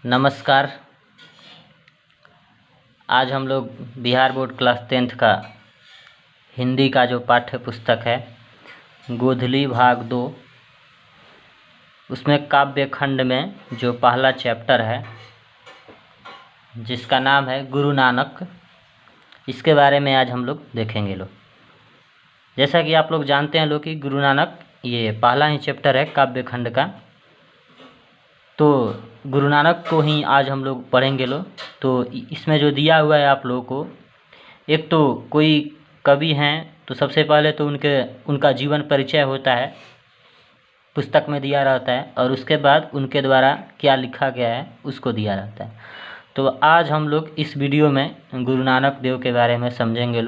नमस्कार। आज हम लोग बिहार बोर्ड क्लास 10th का हिंदी का जो पाठ्य पुस्तक है गोधली भाग 2 उसमें काव्य खंड में जो पहला चैप्टर है जिसका नाम है गुरु नानक, इसके बारे में आज हम लोग देखेंगे। जैसा कि आप लोग जानते हैं कि गुरु नानक ये पहला ही चैप्टर है काव्य खंड का, तो गुरु नानक को ही आज हम लोग पढ़ेंगे। तो इसमें जो दिया हुआ है आप लोगों को, एक तो कोई कवि हैं तो सबसे पहले तो उनका जीवन परिचय होता है, पुस्तक में दिया रहता है, और उसके बाद उनके द्वारा क्या लिखा गया है उसको दिया रहता है। तो आज हम लोग इस वीडियो में गुरु नानक देव के बारे में समझेंगे,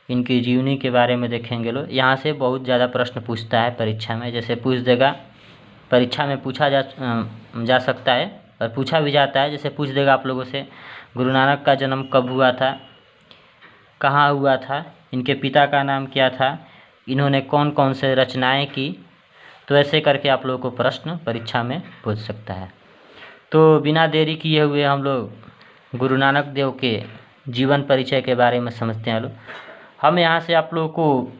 इनकी जीवनी के बारे में देखेंगे। यहाँ से बहुत ज़्यादा प्रश्न पूछता है परीक्षा में, जैसे पूछ देगा, परीक्षा में पूछा जा सकता है और पूछा भी जाता है। जैसे पूछ देगा आप लोगों से गुरु नानक का जन्म कब हुआ था, कहाँ हुआ था, इनके पिता का नाम क्या था, इन्होंने कौन कौन से रचनाएं की, तो ऐसे करके आप लोगों को प्रश्न परीक्षा में पूछ सकता है। तो बिना देरी किए हुए हम लोग गुरु नानक देव के जीवन परिचय के बारे में समझते हैं। हम यहाँ से आप लोगों को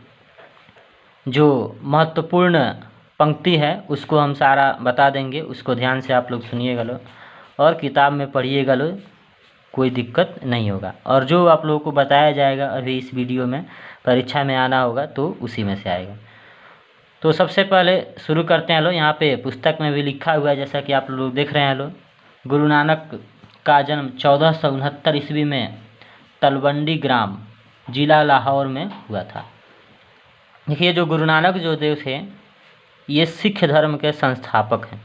जो महत्वपूर्ण पंक्ति है उसको हम सारा बता देंगे, उसको ध्यान से आप लोग सुनिएगा और किताब में पढ़िएगा, कोई दिक्कत नहीं होगा। और जो आप लोगों को बताया जाएगा अभी इस वीडियो में परीक्षा में आना होगा तो उसी में से आएगा। तो सबसे पहले शुरू करते हैं। यहाँ पे पुस्तक में भी लिखा हुआ है, जैसा कि आप लोग देख रहे हैं। गुरु नानक का जन्म 1469 ईस्वी में तलवंडी ग्राम जिला लाहौर में हुआ था। देखिए, जो गुरु नानक जो देव थे ये सिख धर्म के संस्थापक हैं।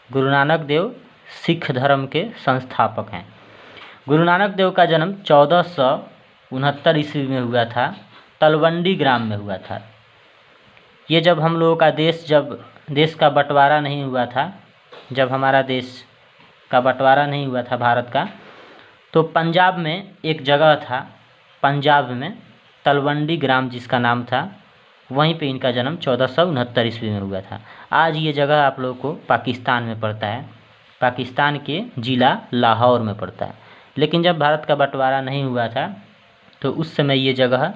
गुरु नानक देव सिख धर्म के संस्थापक हैं। गुरु नानक देव का जन्म 1469 ईस्वी में हुआ था, तलवंडी ग्राम में हुआ था। ये जब हम लोगों का देश का बंटवारा नहीं हुआ था, जब हमारा देश का बंटवारा नहीं हुआ था भारत का, तो पंजाब में एक जगह था, पंजाब में तलवंडी ग्राम जिसका नाम था, वहीं पे इनका जन्म 1469 ईस्वी में हुआ था। आज ये जगह आप लोगों को पाकिस्तान में पड़ता है, पाकिस्तान के ज़िला लाहौर में पड़ता है। लेकिन जब भारत का बंटवारा नहीं हुआ था तो उस समय ये जगह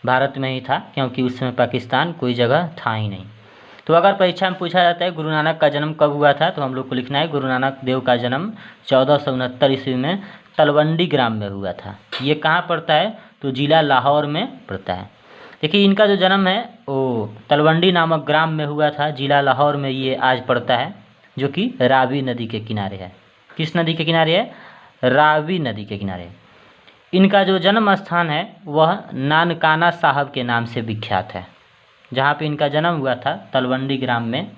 भारत में ही था, क्योंकि उस समय पाकिस्तान कोई जगह था ही नहीं। तो अगर परीक्षा में पूछा जाता है गुरु नानक का जन्म कब हुआ था, तो हम लोग को लिखना है गुरु नानक देव का जन्म 1469 ईस्वी में तलवंडी ग्राम में हुआ था। ये कहाँ पड़ता है, तो ज़िला लाहौर में पड़ता है। देखिए, इनका जो जन्म है वो तलवंडी नामक ग्राम में हुआ था, ज़िला लाहौर में ये आज पड़ता है, जो कि रावी नदी के किनारे है। किस नदी के किनारे है? रावी नदी के किनारे। इनका जो जन्म स्थान है वह नानकाना साहब के नाम से विख्यात है। जहाँ पे इनका जन्म हुआ था तलवंडी ग्राम में,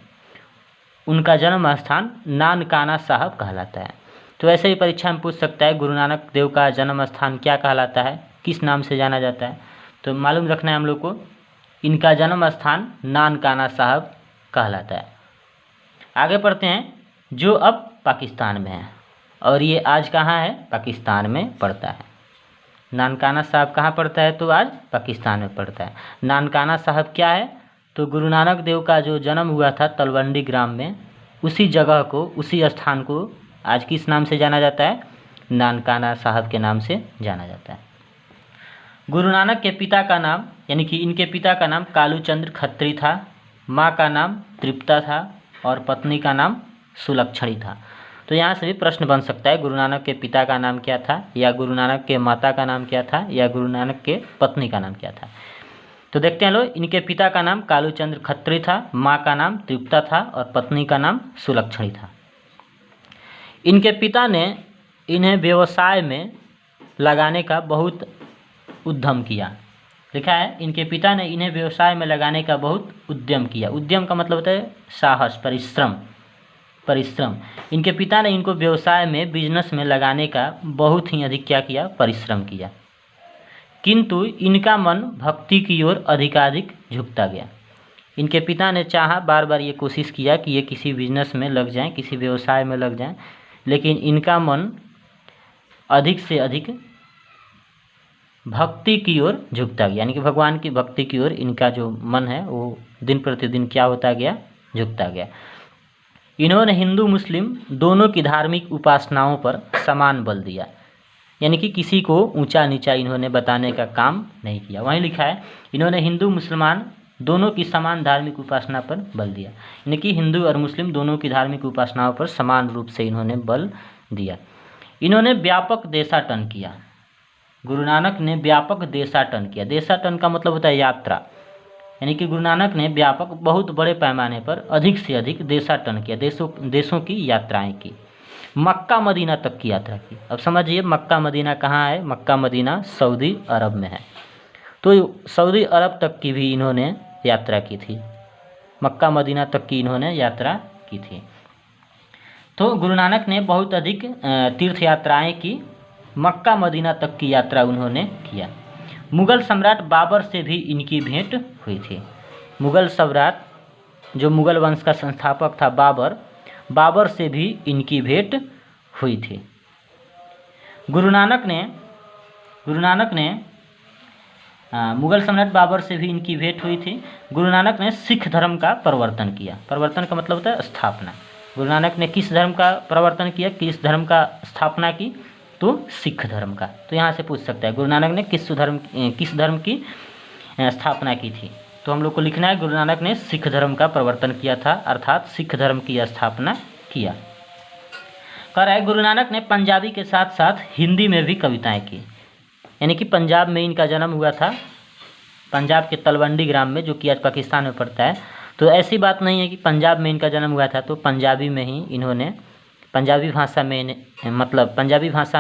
उनका जन्म स्थान नानकाना साहब कहलाता है। तो ऐसे ही परीक्षा में पूछ सकता है गुरु नानक देव का जन्म स्थान क्या कहलाता है, किस नाम से जाना जाता है, तो मालूम रखना है हम लोग को, इनका जन्म स्थान नानकाना साहब कहलाता है। आगे पढ़ते हैं, जो अब पाकिस्तान में है, और ये आज कहाँ है? पाकिस्तान में पड़ता है। नानकाना साहब कहाँ पड़ता है? तो आज पाकिस्तान में पड़ता है। नानकाना साहब क्या है? तो गुरु नानक देव का जो जन्म हुआ था तलवंडी ग्राम में, उसी जगह को, उसी स्थान को आज किस नाम से जाना जाता है? नानकाना साहब के नाम से जाना जाता है। गुरु नानक के पिता का नाम, यानी कि इनके पिता का नाम कालूचंद्र खत्री था, माँ का नाम तृप्ता था और पत्नी का नाम सुलक्षणी था। तो यहाँ से भी प्रश्न बन सकता है गुरु नानक के पिता का नाम क्या था, या गुरु नानक के माता का नाम क्या था, या गुरु नानक के पत्नी का नाम क्या था। तो देखते हैं इनके पिता का नाम कालूचंद्र खत्री था, माँ का नाम तृप्ता था और पत्नी का नाम सुलक्षणी था। इनके पिता ने इन्हें व्यवसाय में लगाने का बहुत उद्यम किया। लिखा है, इनके पिता ने इन्हें व्यवसाय में लगाने का बहुत उद्यम किया। उद्यम का मतलब होता है साहस, परिश्रम। इनके पिता ने इनको व्यवसाय में, बिजनेस में लगाने का बहुत ही अधिक क्या किया? परिश्रम किया। किंतु इनका मन भक्ति की ओर अधिकाधिक झुकता गया। इनके पिता ने चाहा, बार बार ये कोशिश किया कि ये किसी बिजनेस में लग जाएं, किसी व्यवसाय में लग जाएं, लेकिन इनका मन अधिक से अधिक भक्ति की ओर झुकता गया, यानी कि भगवान की भक्ति की ओर इनका जो मन है वो दिन प्रतिदिन क्या होता गया? झुकता गया। इन्होंने हिंदू मुस्लिम दोनों की धार्मिक उपासनाओं पर समान बल दिया, यानी कि किसी को ऊंचा नीचा इन्होंने बताने का काम नहीं किया। वहीं लिखा है इन्होंने हिंदू मुसलमान दोनों की समान धार्मिक उपासना पर बल दिया, यानी कि हिंदू और मुस्लिम दोनों की धार्मिक उपासनाओं पर समान रूप से इन्होंने बल दिया। इन्होंने व्यापक देशाटन किया, गुरु नानक ने व्यापक देशाटन किया। देशाटन का मतलब होता है यात्रा, यानी कि गुरु नानक ने व्यापक बहुत बड़े पैमाने पर अधिक से अधिक देशाटन किया, देशों की यात्राएं की। मक्का मदीना तक की यात्रा की। अब समझिए मक्का मदीना कहाँ है? मक्का मदीना सऊदी अरब में है। तो सऊदी अरब तक की भी इन्होंने यात्रा की थी, मक्का मदीना तक की इन्होंने यात्रा की थी। तो गुरु नानक ने बहुत अधिक तीर्थ यात्राएं की, मक्का मदीना तक की यात्रा उन्होंने किया। मुग़ल सम्राट बाबर से भी इनकी भेंट हुई थी। मुग़ल सम्राट जो मुग़ल वंश का संस्थापक था बाबर से भी इनकी भेंट हुई थी। गुरु नानक ने मुग़ल सम्राट बाबर से भी इनकी भेंट हुई थी। गुरु नानक ने सिख धर्म का प्रवर्तन किया। प्रवर्तन का मतलब होता है स्थापना। गुरु नानक ने किस धर्म का प्रवर्तन किया, किस धर्म का स्थापना की? तो सिख धर्म का। तो यहाँ से पूछ सकता है गुरु नानक ने किस धर्म की स्थापना की थी? तो हम लोग को लिखना है गुरु नानक ने सिख धर्म का प्रवर्तन किया था, अर्थात सिख धर्म की स्थापना किया। कह रहा है गुरु नानक ने पंजाबी के साथ साथ हिंदी में भी कविताएं की, यानी कि पंजाब में इनका जन्म हुआ था, पंजाब के तलवंडी ग्राम में, जो कि आज पाकिस्तान में पड़ता है। तो ऐसी बात नहीं है कि पंजाब में इनका जन्म हुआ था तो पंजाबी में ही इन्होंने पंजाबी भाषा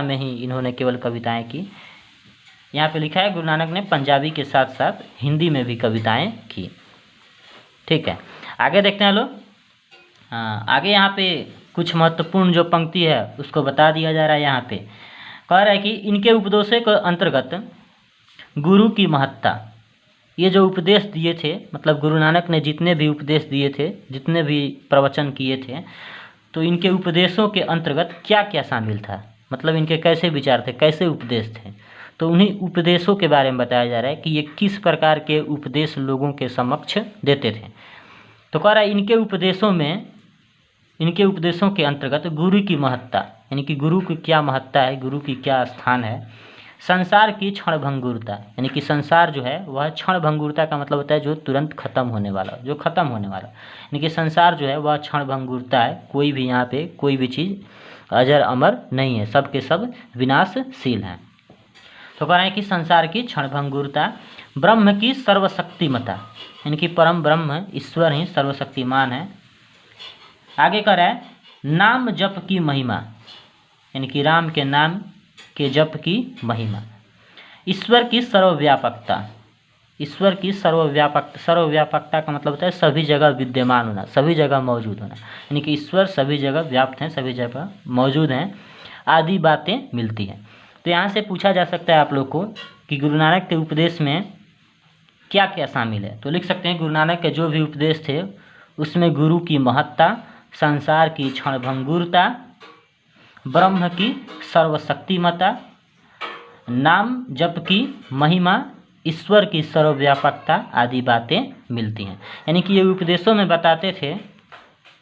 में ही इन्होंने केवल कविताएं की। यहाँ पे लिखा है गुरु नानक ने पंजाबी के साथ साथ हिंदी में भी कविताएं की। ठीक है, आगे देखते हैं लोग। आगे यहाँ पे कुछ महत्वपूर्ण जो पंक्ति है उसको बता दिया जा रहा है। यहाँ पे कह रहा है कि इनके उपदेशों के अंतर्गत गुरु की महत्ता, ये जो उपदेश दिए थे, मतलब गुरु नानक ने जितने भी उपदेश दिए थे, जितने भी प्रवचन किए थे, तो इनके उपदेशों के अंतर्गत क्या क्या शामिल था, मतलब इनके कैसे विचार थे, कैसे उपदेश थे। तो उन्हीं उपदेशों के बारे में बताया जा रहा है कि ये किस प्रकार के उपदेश लोगों के समक्ष देते थे। तो कह रहा है इनके उपदेशों के अंतर्गत गुरु की महत्ता, यानी कि गुरु की क्या महत्ता है, गुरु की क्या स्थान है। संसार की क्षणभंगुरता, यानी कि संसार जो है वह क्षणभंगुरता का मतलब होता है जो तुरंत खत्म होने वाला, यानी कि संसार जो है वह क्षणभंगुरता है। कोई भी यहाँ पे कोई भी चीज़ अजर अमर नहीं है, सब के सब विनाशशील हैं। तो कह रहे हैं कि संसार की क्षणभंगुरता, ब्रह्म की सर्वशक्तिमता, यानी कि परम ब्रह्म ईश्वर ही सर्वशक्तिमान है। आगे कह रहा है नाम जप की महिमा, यानी कि राम के नाम के जप की महिमा। ईश्वर की सर्वव्यापकता, ईश्वर की सर्वव्यापकता का मतलब होता है सभी जगह विद्यमान होना, सभी जगह मौजूद होना, यानी कि ईश्वर सभी जगह व्याप्त हैं, सभी जगह मौजूद हैं, आदि बातें मिलती हैं। तो यहाँ से पूछा जा सकता है आप लोग को कि गुरु नानक के उपदेश में क्या क्या शामिल है। तो लिख सकते हैं गुरु नानक के जो भी उपदेश थे उसमें गुरु की महत्ता, संसार की क्षणभंगुरता, ब्रह्म की सर्वशक्तिमता, नाम जप की महिमा, ईश्वर की सर्वव्यापकता आदि बातें मिलती हैं। यानी कि ये उपदेशों में बताते थे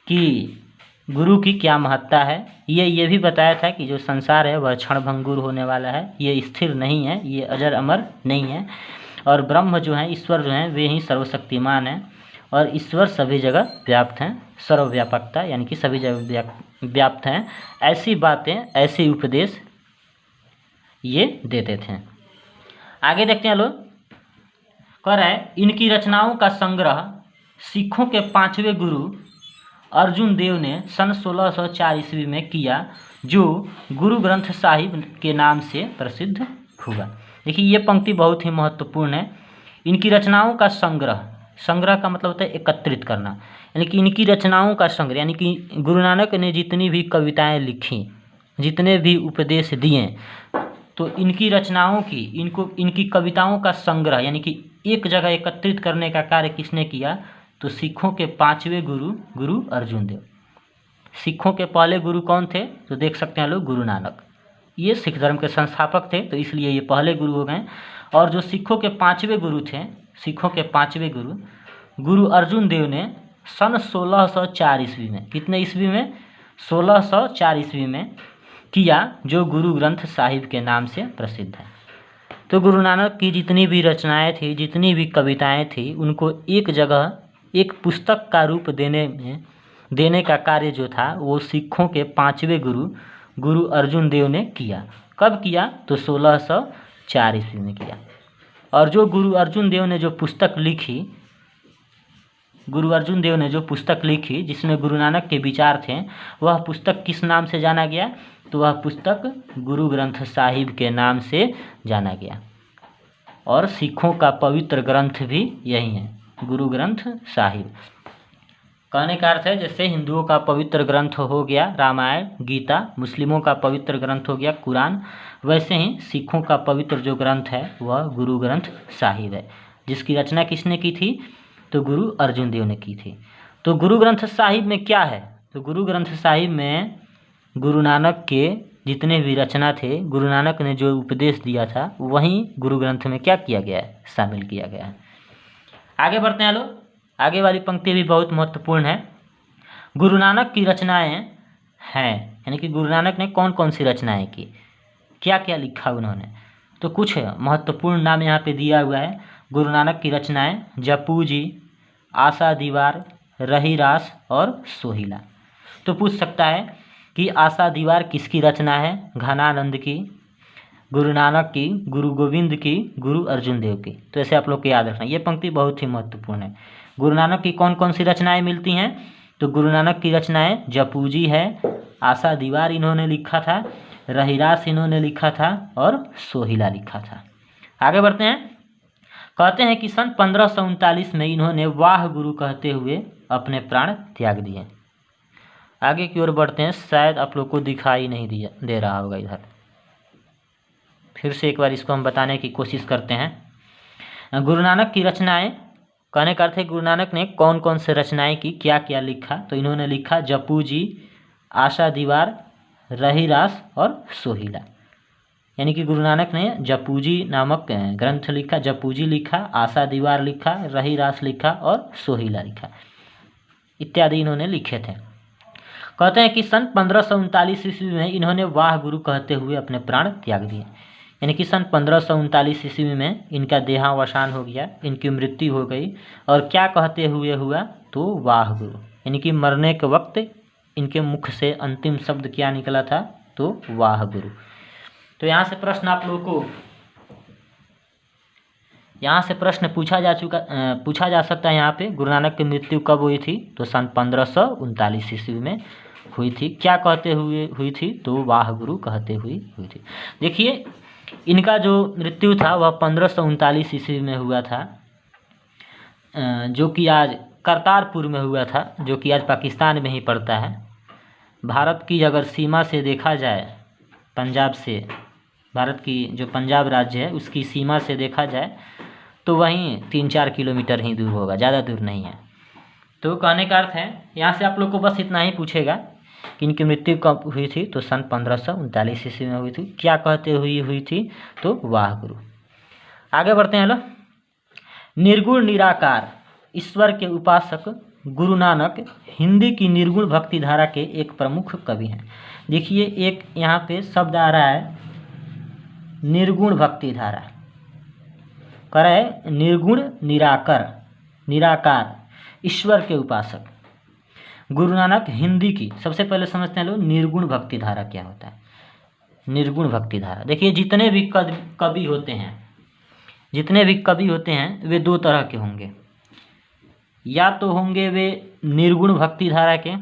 कि गुरु की क्या महत्ता है। ये भी बताया था कि जो संसार है वह क्षणभंगुर होने वाला है, ये स्थिर नहीं है, ये अजर अमर नहीं है, और ब्रह्म जो है, ईश्वर जो है, वे ही सर्वशक्तिमान हैं और ईश्वर सभी जगह व्याप्त हैं, सर्वव्यापकता यानी कि सभी जगह व्याप्त हैं। ऐसी बातें, ऐसे उपदेश ये देते थे। आगे देखते हैं लोग। कह रहा है इनकी रचनाओं का संग्रह सिखों के 5वें गुरु अर्जुन देव ने सन 1604 ईस्वी में किया, जो गुरु ग्रंथ साहिब के नाम से प्रसिद्ध हुआ। देखिए ये पंक्ति बहुत ही महत्वपूर्ण है। इनकी रचनाओं का संग्रह का मतलब होता है एकत्रित करना, यानी कि इनकी रचनाओं का संग्रह, यानी कि गुरु नानक ने जितनी भी कविताएं लिखी, जितने भी उपदेश दिए, तो इनकी रचनाओं की, इनकी कविताओं का संग्रह यानी कि एक जगह एकत्रित करने का कार्य किसने किया? तो सिखों के 5वें गुरु अर्जुन देव। सिखों के पहले गुरु कौन थे? तो देख सकते हैं लोग गुरु नानक, ये सिख धर्म के संस्थापक थे, तो इसलिए ये पहले गुरु हो गए। और जो सिखों के 5वें गुरु थे, सिखों के 5वें गुरु अर्जुन देव ने सन 1604 ईस्वी में, कितने ईस्वी में? 1604 ईस्वी में किया, जो गुरु ग्रंथ साहिब के नाम से प्रसिद्ध है। तो गुरु नानक की जितनी भी रचनाएं थी, जितनी भी कविताएं थी, उनको एक जगह एक पुस्तक का रूप देने का कार्य जो था वो सिखों के 5वें गुरु अर्जुन देव ने किया। कब किया? तो 1604 ईस्वी में किया। और जो गुरु अर्जुन देव ने जो पुस्तक लिखी, जिसमें गुरु नानक के विचार थे, वह पुस्तक किस नाम से जाना गया? तो वह पुस्तक गुरु ग्रंथ साहिब के नाम से जाना गया। और सिखों का पवित्र ग्रंथ भी यही है, गुरु ग्रंथ साहिब। कहने का अर्थ है, जैसे हिंदुओं का पवित्र ग्रंथ हो गया रामायण गीता, मुस्लिमों का पवित्र ग्रंथ हो गया कुरान, वैसे ही सिखों का पवित्र जो ग्रंथ है वह गुरु ग्रंथ साहिब है, जिसकी रचना किसने की थी? तो गुरु अर्जुन देव ने की थी। तो गुरु ग्रंथ साहिब में क्या है? तो गुरु ग्रंथ साहिब में गुरु नानक के जितने भी रचना थे, गुरु नानक ने जो उपदेश दिया था, वहीं गुरु ग्रंथ में क्या किया गया है? शामिल किया गया है। आगे बढ़ते हैं लोग। आगे वाली पंक्ति भी बहुत महत्वपूर्ण है। गुरु नानक की रचनाएं हैं, यानी कि गुरु नानक ने कौन कौन सी रचनाएं की, क्या क्या लिखा उन्होंने। तो कुछ महत्वपूर्ण नाम यहाँ पे दिया हुआ है। गुरु नानक की रचनाएं जपू जी, आशा दीवार, रहीरास और सोहिला। तो पूछ सकता है कि आशा दीवार किसकी रचना है? घनानंद की, गुरु नानक की, गुरु गोविंद की, गुरु अर्जुन देव की। तो ऐसे आप लोग को याद रखना, ये पंक्ति बहुत ही महत्वपूर्ण है। गुरु नानक की कौन कौन सी रचनाएं मिलती हैं? तो गुरु नानक की रचनाएं जपूजी है, आशा दीवार इन्होंने लिखा था, रहीरास इन्होंने लिखा था और सोहिला लिखा था। आगे बढ़ते हैं। कहते हैं कि सन 1539 में इन्होंने वाह गुरु कहते हुए अपने प्राण त्याग दिए। आगे की ओर बढ़ते हैं। शायद आप लोग को दिखाई नहीं दे रहा होगा इधर, फिर से एक बार इसको हम बताने की कोशिश करते हैं। गुरु नानक की रचनाएं, कहने का अर्थ है गुरु नानक ने कौन कौन से रचनाएं की, क्या क्या लिखा। तो इन्होंने लिखा जपू जी, आशा दीवार, रहीरास और सोहिला। यानी कि गुरु नानक ने जपूजी नामक ग्रंथ लिखा, जपूजी लिखा, आशा दीवार लिखा, रहीरास लिखा और सोहिला लिखा, इत्यादि इन्होंने लिखे थे। कहते हैं कि सन 1539 ईस्वी में इन्होंने वाह गुरु कहते हुए अपने प्राण त्याग दिए। यानी कि सन 1539 ईस्वी में इनका देहावसान हो गया, इनकी मृत्यु हो गई। और क्या कहते हुए हुआ? तो वाह गुरु, यानी कि मरने के वक्त इनके मुख से अंतिम शब्द क्या निकला था? तो वाह गुरु। तो यहाँ से प्रश्न आप लोगों को, यहाँ से प्रश्न पूछा जा सकता है यहाँ पे, गुरु नानक की मृत्यु कब हुई थी? तो सन 1539 ईस्वी में हुई थी। क्या कहते हुए हुई थी? तो वाह गुरु कहते हुए हुई थी। देखिए, इनका जो मृत्यु था वह 1539 ईस्वी में हुआ था, जो कि आज करतारपुर में हुआ था, जो कि आज पाकिस्तान में ही पड़ता है। भारत की अगर सीमा से देखा जाए, पंजाब से, भारत की जो पंजाब राज्य है उसकी सीमा से देखा जाए तो वहीं 3-4 किलोमीटर ही दूर होगा, ज़्यादा दूर नहीं है। तो कहने का अर्थ है, यहाँ से आप लोग को बस इतना ही पूछेगा कि इनकी मृत्यु कब हुई थी? तो सन 1539 ईस्वी में हुई थी। क्या कहते हुई थी? तो वाह गुरु। आगे बढ़ते हैं लोग। निर्गुण निराकार ईश्वर के उपासक गुरु नानक हिंदी की निर्गुण भक्ति धारा के एक प्रमुख कवि हैं। देखिए, एक यहाँ पे शब्द आ रहा है निर्गुण भक्ति धारा, कह रहा है निर्गुण निराकार ईश्वर के उपासक गुरु नानक हिंदी की। सबसे पहले समझते हैं लोग निर्गुण भक्ति धारा क्या होता है। निर्गुण भक्ति धारा, देखिए जितने भी कवि होते हैं वे दो तरह के होंगे, या तो होंगे वे निर्गुण भक्ति धारा के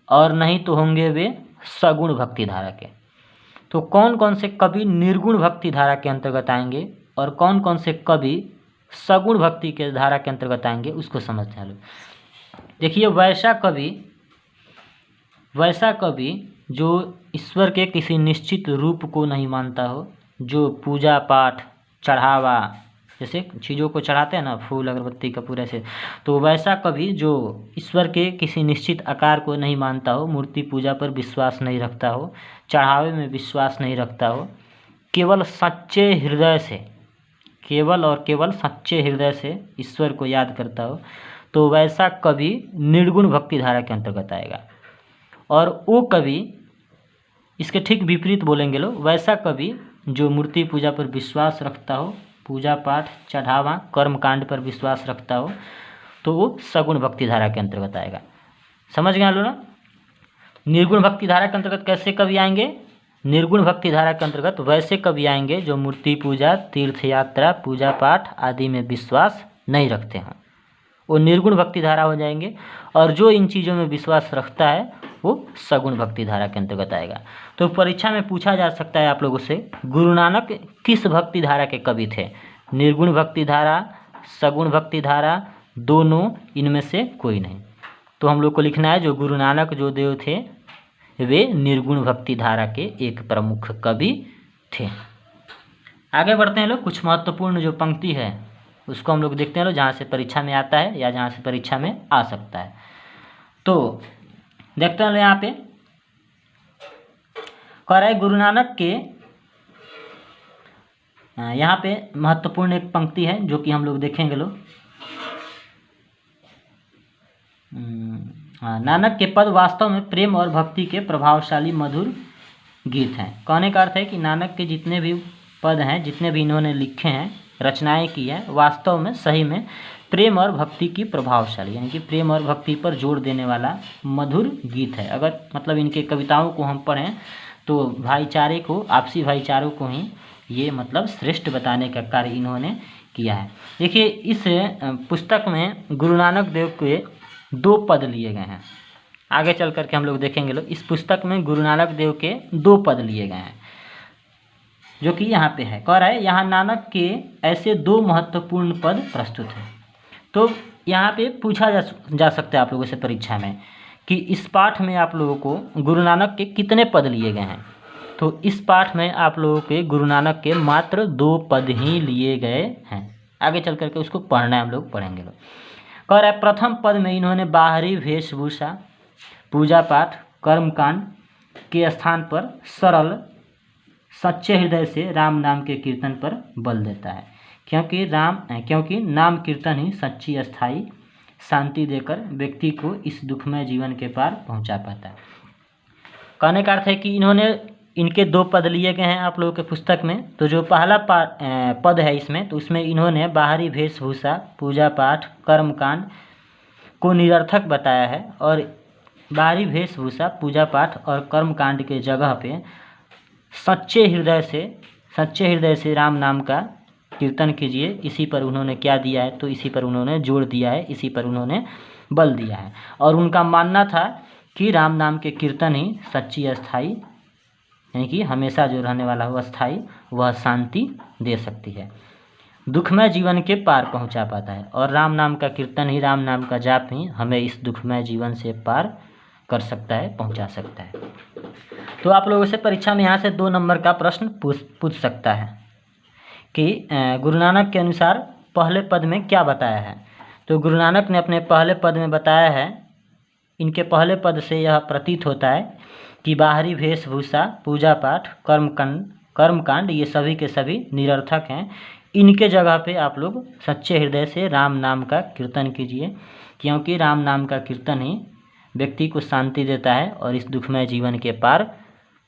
और नहीं तो होंगे वे सगुण भक्ति धारा के। तो कौन कौन से कवि निर्गुण भक्ति धारा के अंतर्गत आएंगे और कौन कौन से कवि सगुण भक्ति के धारा के अंतर्गत आएंगे, उसको समझते हैं लोग। देखिए, वैसा कवि जो ईश्वर के किसी निश्चित रूप को नहीं मानता हो, जो पूजा पाठ चढ़ावा जैसे चीज़ों को चढ़ाते हैं ना, फूल अगरबत्ती कपूर ऐसे, तो वैसा कवि जो ईश्वर के किसी निश्चित आकार को नहीं मानता हो, मूर्ति पूजा पर विश्वास नहीं रखता हो, चढ़ावे में विश्वास नहीं रखता हो, केवल सच्चे हृदय से ईश्वर को याद करता हो, तो वैसा कवि निर्गुण भक्ति धारा के अंतर्गत आएगा। और वो कवि, इसके ठीक विपरीत बोलेंगे लोग, वैसा कवि जो मूर्ति पूजा पर विश्वास रखता हो, पूजा पाठ चढ़ावा कर्म कांड पर विश्वास रखता हो, तो वो सगुण भक्ति धारा के अंतर्गत आएगा। समझ गए लोग ना? निर्गुण भक्ति धारा के अंतर्गत कैसे कवि आएंगे? निर्गुण भक्ति धारा के अंतर्गत वैसे कवि आएंगे जो मूर्ति पूजा, तीर्थ यात्रा, पूजा पाठ आदि में विश्वास नहीं रखते हैं, वो निर्गुण भक्ति धारा हो जाएंगे। और जो इन चीज़ों में विश्वास रखता है वो सगुण भक्ति धारा के अंतर्गत आएगा। तो परीक्षा में पूछा जा सकता है आप लोगों से, गुरु नानक किस भक्ति धारा के कवि थे? निर्गुण भक्ति धारा, सगुण भक्ति धारा, दोनों, इनमें से कोई नहीं। तो हम लोग को लिखना है जो गुरु नानक जो देव थे वे निर्गुण भक्ति धारा के एक प्रमुख कवि थे। आगे बढ़ते हैं लोग, कुछ महत्वपूर्ण जो पंक्ति है उसको हम लोग देखते हैं लोग, जहाँ से परीक्षा में आता है या जहाँ से परीक्षा में आ सकता है। तो देखते हैं यहाँ पे कह रहा है गुरु नानक के, यहाँ पे महत्वपूर्ण एक पंक्ति है जो कि हम लोग देखेंगे लोग। नानक के पद वास्तव में प्रेम और भक्ति के प्रभावशाली मधुर गीत हैं। कहने का अर्थ है कि नानक के जितने भी पद हैं, जितने भी इन्होंने लिखे हैं, रचनाएं की हैं, वास्तव में सही में प्रेम और भक्ति की प्रभावशाली, यानी कि प्रेम और भक्ति पर जोर देने वाला मधुर गीत है। अगर मतलब इनके कविताओं को हम पढ़ें तो भाईचारे को, आपसी भाईचारों को ही ये मतलब श्रेष्ठ बताने का कार्य इन्होंने किया है। देखिए इस पुस्तक में गुरु नानक देव के 2 पद लिए गए हैं। आगे चल करके हम लोग देखेंगे लोग, इस पुस्तक में गुरु नानक देव के 2 पद लिए गए हैं जो कि यहाँ पे है। कह रहा है यहाँ नानक के ऐसे 2 महत्वपूर्ण पद प्रस्तुत हैं। तो यहाँ पे पूछा जा सकता है आप लोगों से परीक्षा में कि इस पाठ में आप लोगों को गुरु नानक के कितने पद लिए गए हैं। तो इस पाठ में आप लोगों के गुरु नानक के मात्र 2 पद ही लिए गए हैं। आगे चल करके उसको पढ़ना है, हम लोग पढ़ेंगे लोग। कह रहा है प्रथम पद में इन्होंने बाहरी वेशभूषा, पूजा पाठ, कर्मकांड के स्थान पर सरल सच्चे हृदय से राम नाम के कीर्तन पर बल देता है, क्योंकि नाम कीर्तन ही सच्ची अस्थाई शांति देकर व्यक्ति को इस दुखमय जीवन के पार पहुंचा पाता है। कहने का अर्थ है कि इनके 2 पद लिए गए हैं आप लोगों के पुस्तक में। तो जो पहला पद है इसमें, तो उसमें इन्होंने बाहरी वेशभूषा, पूजा पाठ, कर्मकांड को निरर्थक बताया है। और बाहरी वेशभूषा, पूजा पाठ और कर्मकांड के जगह पे सच्चे हृदय से राम नाम का कीर्तन कीजिए, इसी पर उन्होंने क्या दिया है? तो इसी पर उन्होंने जोर दिया है, इसी पर उन्होंने बल दिया है। और उनका मानना था कि राम नाम के कीर्तन ही सच्ची अस्थाई, यानी कि हमेशा जो रहने वाला हो अस्थाई, वह शांति दे सकती है, दुखमय जीवन के पार पहुंचा पाता है। और राम नाम का कीर्तन ही, राम नाम का जाप ही हमें इस दुखमय जीवन से पार कर सकता है, पहुंचा सकता है। तो आप लोगों से परीक्षा में यहाँ से 2 नंबर का प्रश्न पूछ सकता है कि गुरु नानक के अनुसार पहले पद में क्या बताया है। तो गुरु नानक ने अपने पहले पद में बताया है, इनके पहले पद से यह प्रतीत होता है कि बाहरी वेशभूषा, पूजा पाठ, कर्मकांड ये सभी के सभी निरर्थक हैं। इनके जगह पे आप लोग सच्चे हृदय से राम नाम का कीर्तन कीजिए, क्योंकि राम नाम का कीर्तन ही व्यक्ति को शांति देता है और इस दुखमय जीवन के पार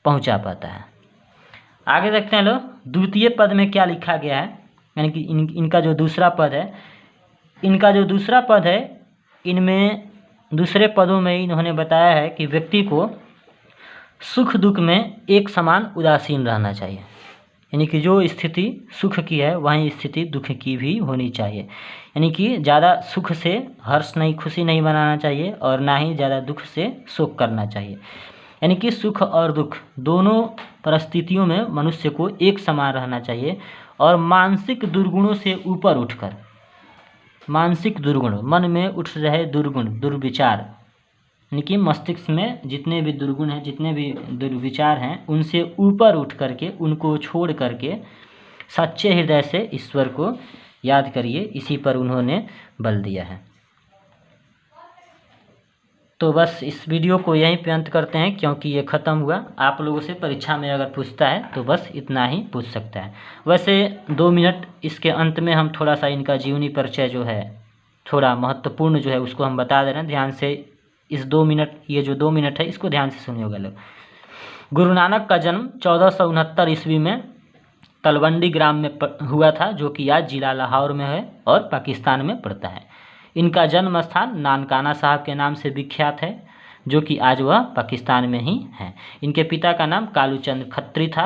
पहुंचा पाता है। आगे देखते हैं लोग, द्वितीय पद में क्या लिखा गया है, यानी कि इनका जो दूसरा पद है, इनमें दूसरे पदों में इन्होंने बताया है कि व्यक्ति को सुख दुख में एक समान उदासीन रहना चाहिए, यानी कि जो स्थिति सुख की है वही स्थिति दुख की भी होनी चाहिए। यानी कि ज़्यादा सुख से खुशी नहीं बनाना चाहिए और ना ही ज़्यादा दुख से शोक करना चाहिए। यानी कि सुख और दुख दोनों परिस्थितियों में मनुष्य को एक समान रहना चाहिए। और मानसिक दुर्गुणों से ऊपर उठकर, मानसिक दुर्गुण, मन में उठ रहे दुर्गुण, दुर्विचार, यानी कि मस्तिष्क में जितने भी दुर्गुण हैं, जितने भी दुर्विचार हैं, उनसे ऊपर उठ करके, उनको छोड़ करके सच्चे हृदय से ईश्वर को याद करिए, इसी पर उन्होंने बल दिया है। तो बस इस वीडियो को यहीं पे अंत करते हैं, क्योंकि ये ख़त्म हुआ। आप लोगों से परीक्षा में अगर पूछता है तो बस इतना ही पूछ सकता है। वैसे 2 मिनट इसके अंत में हम थोड़ा सा इनका जीवनी परिचय जो है थोड़ा महत्वपूर्ण जो है उसको हम बता दे रहे हैं, ध्यान से इस 2 मिनट, ये जो 2 मिनट है इसको ध्यान से सुनिएगा लोग। गुरु नानक का जन्म 1469 ईस्वी में तलवंडी ग्राम में हुआ था, जो कि आज जिला लाहौर में है और पाकिस्तान में पड़ता है। इनका जन्म स्थान नानकाना साहब के नाम से विख्यात है, जो कि आज वह पाकिस्तान में ही है। इनके पिता का नाम कालूचंद खत्री था,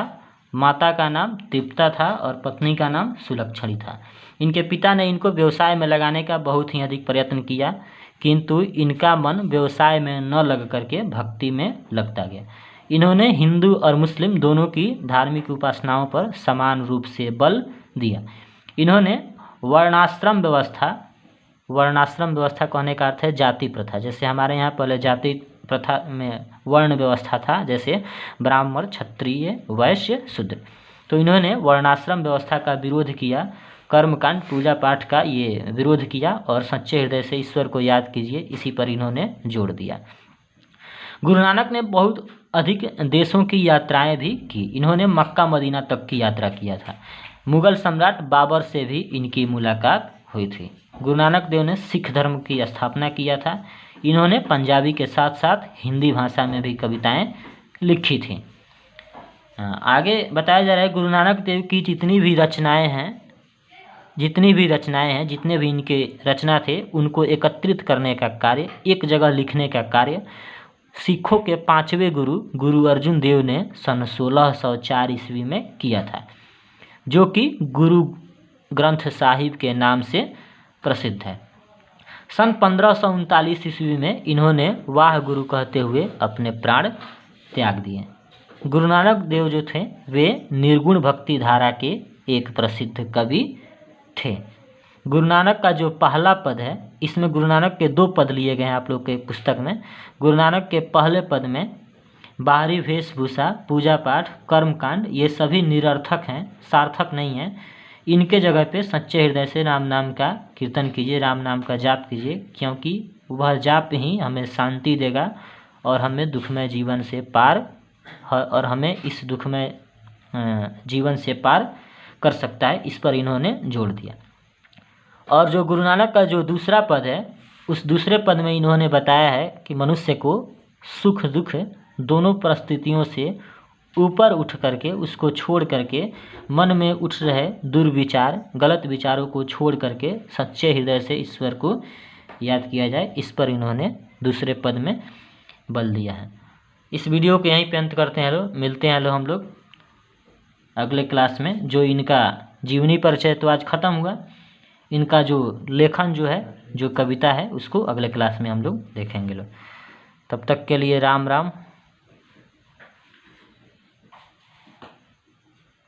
माता का नाम तृप्ता था और पत्नी का नाम सुलक्षणी था। इनके पिता ने इनको व्यवसाय में लगाने का बहुत ही अधिक प्रयत्न किया, किंतु इनका मन व्यवसाय में न लग करके भक्ति में लगता गया। इन्होंने हिंदू और मुस्लिम दोनों की धार्मिक उपासनाओं पर समान रूप से बल दिया। इन्होंने वर्णाश्रम व्यवस्था कहने का अर्थ है जाति प्रथा। जैसे हमारे यहाँ पहले जाति प्रथा में वर्ण व्यवस्था था, जैसे ब्राह्मण, क्षत्रिय, वैश्य, शूद्र, तो इन्होंने वर्णाश्रम व्यवस्था का विरोध किया, कर्मकांड, पूजा पाठ का ये विरोध किया और सच्चे हृदय से ईश्वर को याद कीजिए, इसी पर इन्होंने जोड़ दिया। गुरु नानक ने बहुत अधिक देशों की यात्राएं भी की। इन्होंने मक्का मदीना तक की यात्रा किया था। मुगल सम्राट बाबर से भी इनकी मुलाकात हुई थी। गुरु नानक देव ने सिख धर्म की स्थापना किया था। इन्होंने पंजाबी के साथ साथ हिंदी भाषा में भी कविताएं लिखी थी। आगे बताया जा रहा है गुरु नानक देव की जितनी भी रचनाएं हैं, जितने भी इनके रचना थे, उनको एकत्रित करने का कार्य, एक जगह लिखने का कार्य सिखों के 5वें गुरु अर्जुन देव ने सन 1604 ईस्वी में किया था, जो कि गुरु ग्रंथ साहिब के नाम से प्रसिद्ध है। सन 1539 ईस्वी में इन्होंने वाह गुरु कहते हुए अपने प्राण त्याग दिए। गुरु नानक देव जो थे वे निर्गुण भक्ति धारा के एक प्रसिद्ध कवि थे। गुरु नानक का जो पहला पद है, इसमें गुरु नानक के 2 पद लिए गए हैं आप लोग के पुस्तक में। गुरु नानक के पहले पद में बाहरी वेशभूषा, पूजा पाठ, कर्मकांड ये सभी निरर्थक हैं, सार्थक नहीं हैं। इनके जगह पे सच्चे हृदय से राम नाम का कीर्तन कीजिए, राम नाम का जाप कीजिए, क्योंकि वह जाप ही हमें शांति देगा और हमें दुखमय जीवन से पार इस दुखमय जीवन से पार कर सकता है। इस पर इन्होंने जोड़ दिया। और जो गुरु नानक का जो दूसरा पद है, उस दूसरे पद में इन्होंने बताया है कि मनुष्य को सुख दुख दोनों परिस्थितियों से ऊपर उठ करके, उसको छोड़ करके, मन में उठ रहे दुर्विचार, गलत विचारों को छोड़ करके सच्चे हृदय से ईश्वर को याद किया जाए। इस पर इन्होंने दूसरे पद में बल दिया है। इस वीडियो को यहीं पे अंत करते हैं। मिलते हैं हम लोग अगले क्लास में। जो इनका जीवनी परिचय तो आज ख़त्म हुआ, इनका जो लेखन जो है, जो कविता है, उसको अगले क्लास में हम लोग देखेंगे। तब तक के लिए राम राम।